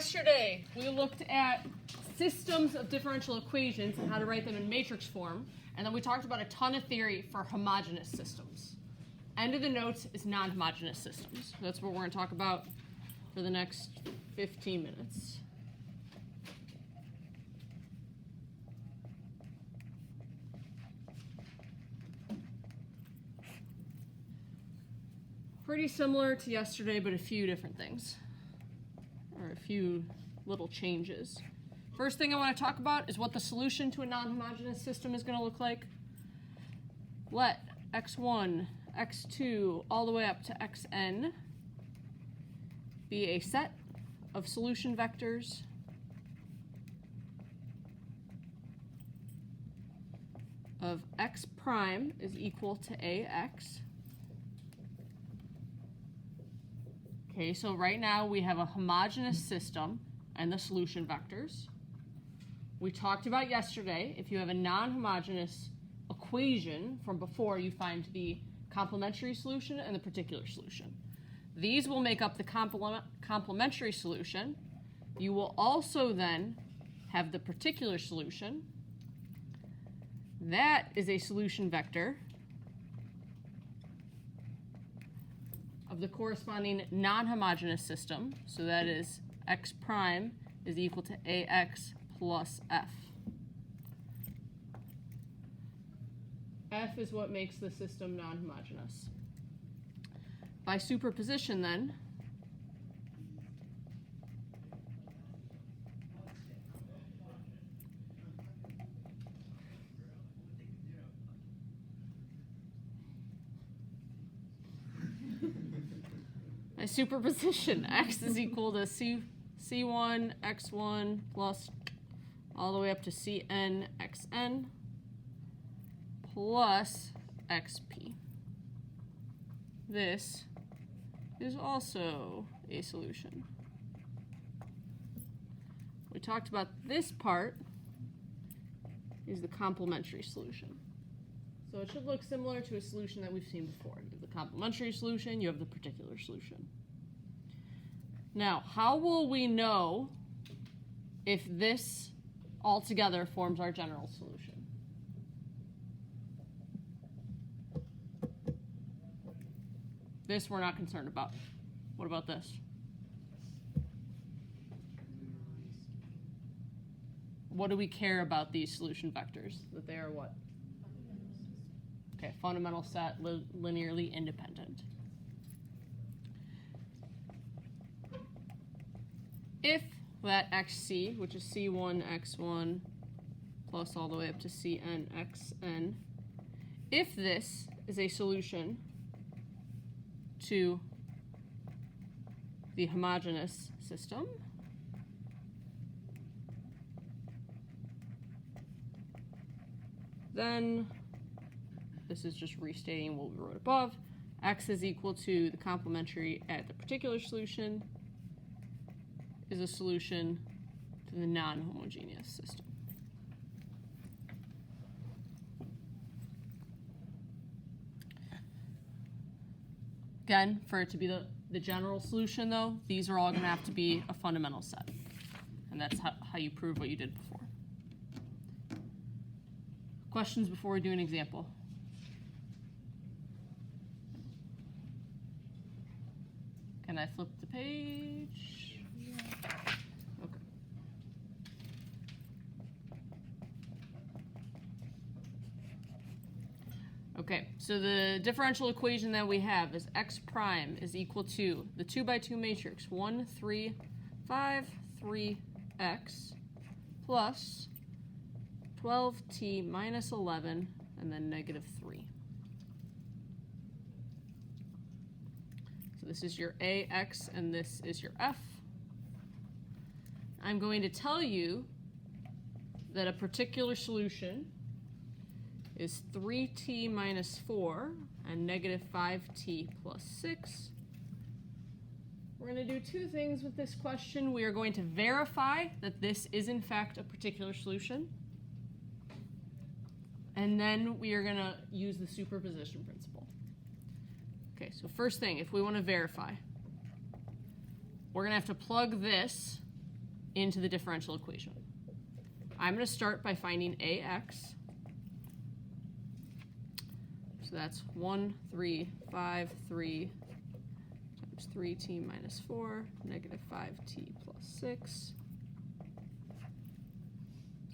Yesterday, we looked at systems of differential equations and how to write them in matrix form, and then we talked about a ton of theory for homogeneous systems. End of the notes is non-homogeneous systems. That's what we're going to talk about for the next 15 minutes. Pretty similar to yesterday, but a few different things, or a few little changes. First thing I want to talk about is what the solution to a non-homogeneous system is going to look like. Let x1, x2, all the way up to xn be a set of solution vectors of x prime is equal to ax. Okay, so right now we have a homogeneous system and the solution vectors. We talked about yesterday, if you have a non-homogeneous equation from before, you find the complementary solution and the particular solution. These will make up the complementary solution. You will also then have the particular solution. That is a solution vector of the corresponding non-homogeneous system. So that is x prime is equal to ax plus f. F is what makes the system non-homogeneous. By superposition then, by superposition, x is equal to c1 x1 plus all the way up to cn xn plus xp. This is also a solution. We talked about this part is the complementary solution. So it should look similar to a solution that we've seen before. You have the complementary solution, you have the particular solution. Now, how will we know if this altogether forms our general solution? This we're not concerned about. What about this? What do we care about these solution vectors? That they are what? Okay, fundamental set, linearly independent. If that xc, which is c1 x1 plus all the way up to cn xn, if this is a solution to the homogeneous system, then this is just restating what we wrote above. X is equal to the complementary at the particular solution is a solution to the non-homogeneous system. Again, for it to be the general solution, though, these are all going to have to be a fundamental set. And that's how you prove what you did before. Questions before we do an example? Can I flip the page? Okay. Okay, so the differential equation that we have is x prime is equal to the 2 by 2 matrix 1, 3, 5, 3x plus 12t minus 11 and then negative 3. So this is your ax and this is your f. I'm going to tell you that a particular solution is 3t minus 4 and negative 5t plus 6. We're going to do two things with this question. We are going to verify that this is in fact a particular solution. And then we are going to use the superposition principle. Okay, so first thing, if we want to verify, we're going to have to plug this into the differential equation. I'm going to start by finding AX. So that's 1, 3, 5, 3 times 3t minus 4, negative 5t plus 6.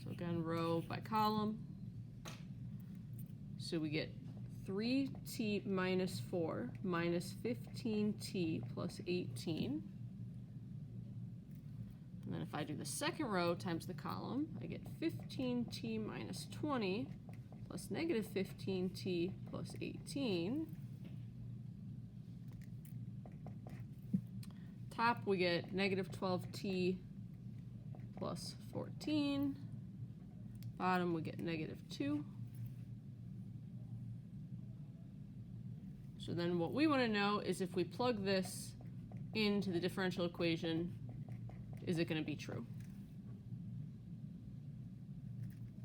So again, row by column. So we get 3t minus 4 minus 15t plus 18. And then if I do the second row times the column, I get 15t minus 20 plus negative 15t plus 18. Top, we get negative 12t plus 14. Bottom, we get negative 2. So then what we want to know is if we plug this into the differential equation, is it going to be true?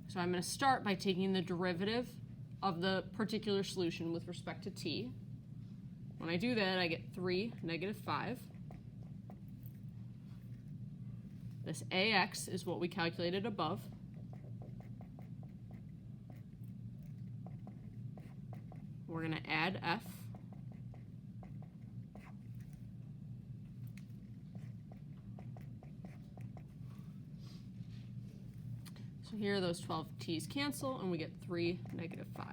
So I'm going to start by taking the derivative of the particular solution with respect to t. When I do that, I get 3, negative 5. This AX is what we calculated above. We're going to add F. So here those 12 t's cancel, and we get 3, negative 5.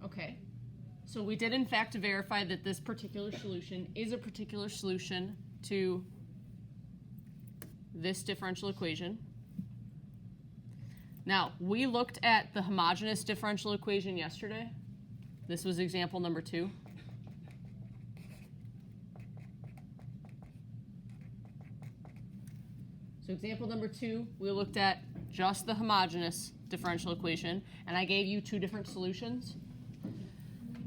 Okay, so we did in fact verify that this particular solution is a particular solution to this differential equation. Now, we looked at the homogeneous differential equation yesterday. This was example number 2. So example number 2, we looked at just the homogeneous differential equation, and I gave you 2 different solutions.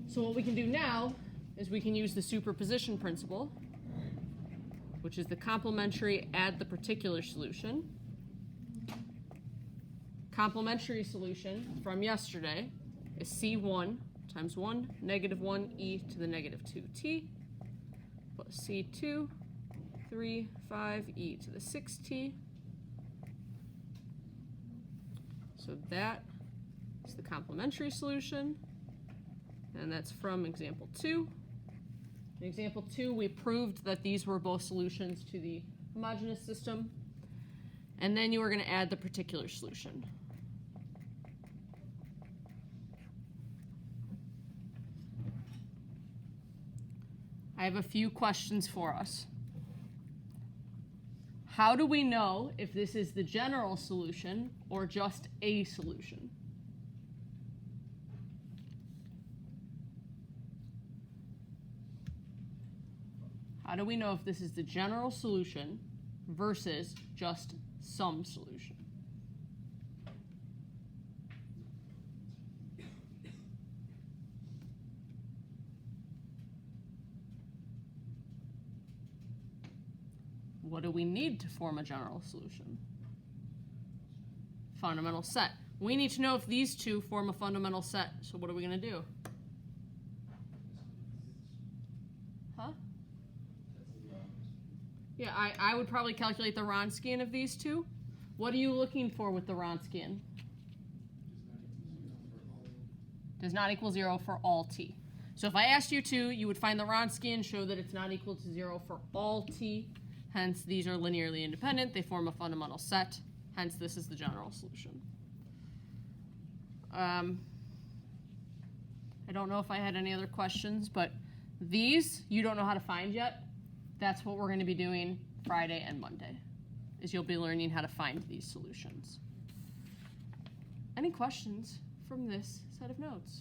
So what we can do now is we can use the superposition principle, which is the complementary add the particular solution. Complementary solution from yesterday is C1 times 1, negative 1e to the negative 2t, plus C2, 3, 5e to the 6t. So that is the complementary solution, and that's from example 2. In example 2, we proved that these were both solutions to the homogeneous system, and then you are going to add the particular solution. I have a few questions for us. How do we know if this is the general solution or just a solution? How do we know if this is the general solution versus just some solution? What do we need to form a general solution? Fundamental set. We need to know if these two form a fundamental set. So what are we going to do? Huh? Yeah, I would probably calculate the Wronskian of these two. What are you looking for with the Wronskian? Does not equal 0 for all t. So if I asked you to, you would find the Wronskian, show that it's not equal to 0 for all t. Hence, these are linearly independent. They form a fundamental set. Hence, this is the general solution. I don't know if I had any other questions, but these you don't know how to find yet. That's what we're going to be doing Friday and Monday, is you'll be learning how to find these solutions. Any questions from this set of notes?